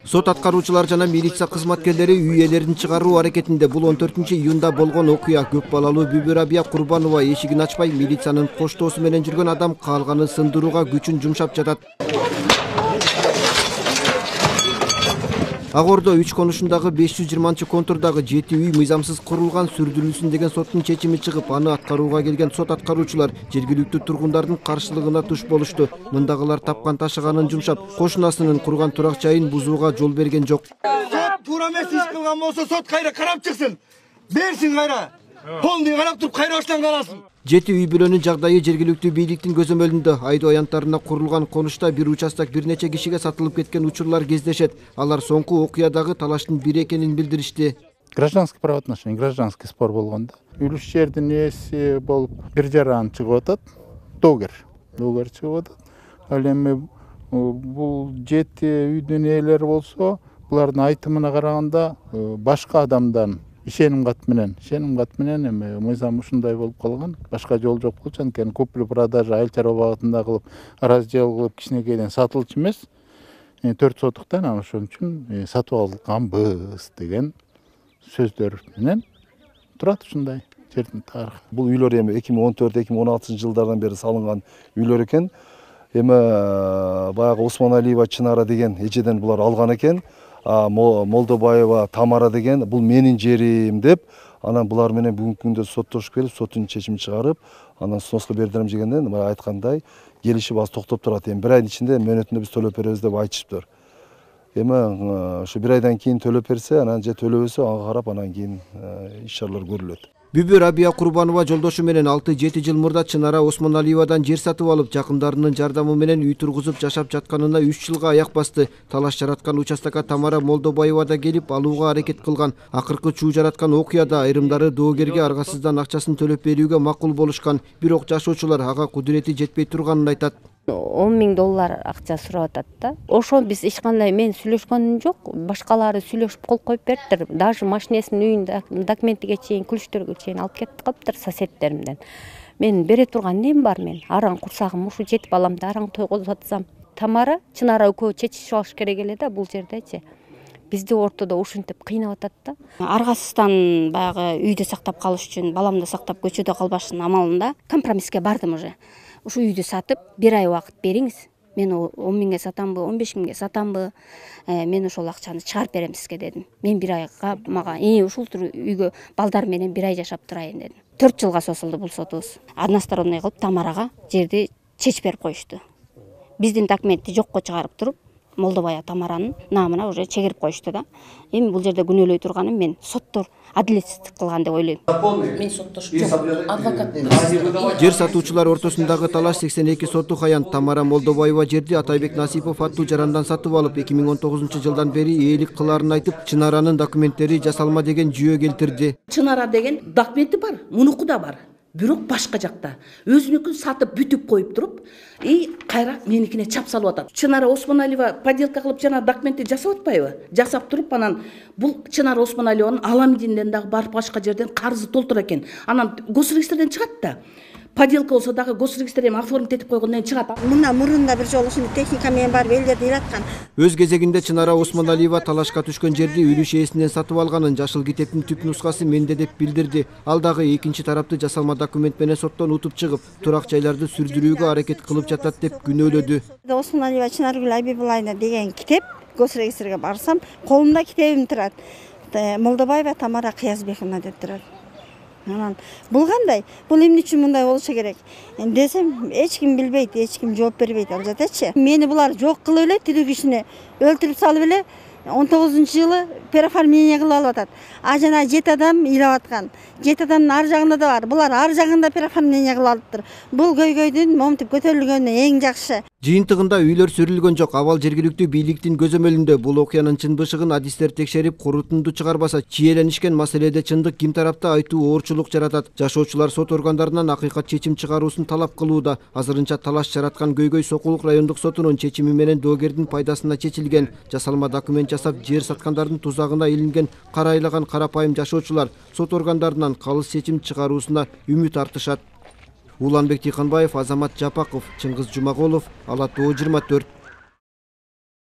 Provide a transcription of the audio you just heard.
Сот аткаруучулар жана милиция кызматкерлери үй ээлерин чыгаруу аракетинде бул 14-июнда болгон окуя. Көп балалуу Бүбү Рабия Курбанова эшигин ачпай милициянын коштоосу менен жүргөн адам калганы сындырууга күчүн жумшап жатат. Агордо 3 конушундагы 520-контурдагы 7 үй мыйзамсыз курулган, сүрдүрүлсүн деген соттун чечими чыгып, аны аткарууга келген сот аткаруучулар жергиликтүү тургундардын каршылыгына туш болушту. Мындагылар тапкан ташыганын жумшап, кошунасынын курган турак жайын бузууга жол берген жок. Сот туура эмес иш кылган болсо сот кайра карап чыксын. Берсин кайра. Полный карап туруп кайра баштан карасын. 7 үй бүлөнүн жагдайы жергиликтүү бийликтин көзөмөлүндө. Айдоо аянттарына курулган конушта бир участок бир нече кишиге сатылып кеткен учурлар кездешет. Алар соңку окуядагы талаштын бири экенин билдиришти. Гражданский правоотношение, гражданский спор болгондо. Үлүш жердин ээси болуп бир жаран чыгып атат. Доогер чыгып атат. Ал эми бул 7 үйдүн ээлери болсо, булардын айтымына караганда башка адамдан ишеним кат менен эми мыйзам ушундай болуп калган. Башка жол жок болчу, анткени купли продажа айыл чарба багытында кылып, раздел кылып кичинекейден сатылчу эмес. 4 сотуктан аны ошон үчүн сатып алганбыз деген сөздөр менен турат ушундай жердин тарыхы. Бул үйлөр эми 2014-2016 жылдардан бери салынган үйлөр экен. Эми баягы Осмоналиева Чынара деген эжеден булар алган экен. Молдобаева Тамара деген бул менин жерим деп, анан булар менен бүгүнкү күндө соттошуп келип, соттун чечимин чыгарып, анан сноска бердирем дегенден айткандай келишип аз токтоп турат. Эми 1 айдын ичинде мөөнөтүндө биз төлөп беребиз деп айтышыптыр. Эми ошо 1 айдан кийин төлөп берсе, анан же төлөбөсө ага карап анан кийин иш чаралар көрүлөт. Бүбү Рабия Курбанова жолдошу менен 6-7 жыл мурда Чынара Осмоналиевадан жер сатып алып, жакындарынын жардамы менен үй тургузуп жашап жатканына 3 жылга аяк басты. Талаш жараткан участокко Тамара Молдобаева да келип алууга аракет кылган. Акыркы чуу жараткан окуяда айрымдары доогерге аргасыздан акчасын төлөп берүүгө макул болушкан. Бирок жашоочулар ага кудурети жетпей турганын айтат. $10,000 акча сурап атат да. Ошо биз эч кандай мен сүйлөшкөнүм жок. Башкалары сүйлөшүп кол коюп бериптир. Даже машинесин үйүндө документиге чейин, күлүштөргө чейин алып кетип калыптыр соседтеримден. Мен бере турган эмем бар мен. Араң курсагым ушу 7 баламды араң тойгозуп атсам. Тамара, Чынара экөө чечишип алыш керек эле да бул жердечи. Бизди ортодо ушинтип кыйнап атат да. Аргасыздан баягы үйдө сактап калыш үчүн, баламды сактап көчөдө калбашын амалында компромисске бардым уже. Ушу үйдү сатып 1 ай убакыт бериңиз. Мен 10.000 сатамбы, 15.000 сатамбы, мен ошол акчаны чыгарып берем сизге дедим. Мен 1 айга мага ушул үйгө балдар менен 1 ай жашап турайын дедим. 4 жылга созулду бул сотубуз. Односторонний кылып Тамарага жерди чечип берип коюшту. Биздин документти жокко чыгарып туруп, Молдобая Тамаранын намына уже чегирип коюшту да. Эми бул жерде күнөөлөй турганым мен соттор адилетсиздик кылган деп ойлойм. Мен соттошуп жок, адвокат. Жер сатуучулар ортосундагы талаш 82 соттук аян. Тамара Молдобаева жерди Атайбек Насипов аттуу жарандан сатып алып, 2019 жылдан бери ээлик кыларын айтып, Чынаранын документтери жасалма деген жүйө келтирди. Чынара деген документи бар, мунуку да бар. Бирок башка жакта. Өзүнүкүн сатып бүтүп коюп туруп, кайра меникине чап салып атат. Чынара Осмоналиева поделка кылып жана документти жасап атпайбы? Жасап туруп, анан бул Чынара Осмоналиеванын Аламдинден дагы барып башка жерден карызы толтур экен. Анан госрегистрден чыгат да. Поделка болсо дагы госрегистрден оформить этип койгондон чыгат. Мына мурунда бир жолу ушуну техника менен барып элдерди ыраткан. Өз кезегинде Чынара Осмоналиева талашка түшкөн жерди үлүш ээсинен сатып алганын Жашыл китептин түп нускасы менде деп билдирди. Ал дагы экинчи тарапты жасалма документ менен соттон утуп чыгып, турак жайларды сүрдүрүүгө аракет кылып жатат деп күнөөлөдү. Осмоналиева Чынаргүл Айбибулайна деген китеп госрегистрге барсам, колумда китебим турат. Молдобаева Тамара Кыязбековна деп турат. Анан бул кандай? Бул эмне үчүн мындай болушу керек? Десем, эч ким билбейт, эч ким жооп бербейт ал жатачы. Мени булар жок кылып эле, тирүү кишини өлтүрүп салып эле 19-жылы переоформление кылып алып атат. А жана 7 адам ыйлап аткан. 7 адамдын ар жагында да бар. Булар ар жагында переоформление кылып алыптыр. Бул көйгөйдүн момунтип көтөрүлгөнү эң жакшы. Жыйынтыгында үйлөр сүрүлгөн жок. Абал жергиликтүү бийликтин көзөмөлүндө бул окуянын чын бышыгын адистер текшерип, корутунду чыгарбаса, чиеленишкен маселеде чындык ким тарапта айтуу оорчулук жаратат. Жашоочулар сот органдарынан акыйкат чечим чыгаруусун талап кылууда. Азырынча талаш жараткан Көйгөй Сокулук райондук сотунун чечими менен доогердин пайдасына чечилген. Жасалма документ жасап, жер саткандардын тузагына илинген карайлаган карапайым жашоочулар сот органдарынан калыс чечим чыгаруусуна үмүт артышат. Уланбек Тыйканбаев, Азамат Жапаков, Чыңгыз Жумагулов, Ала Тоо 24.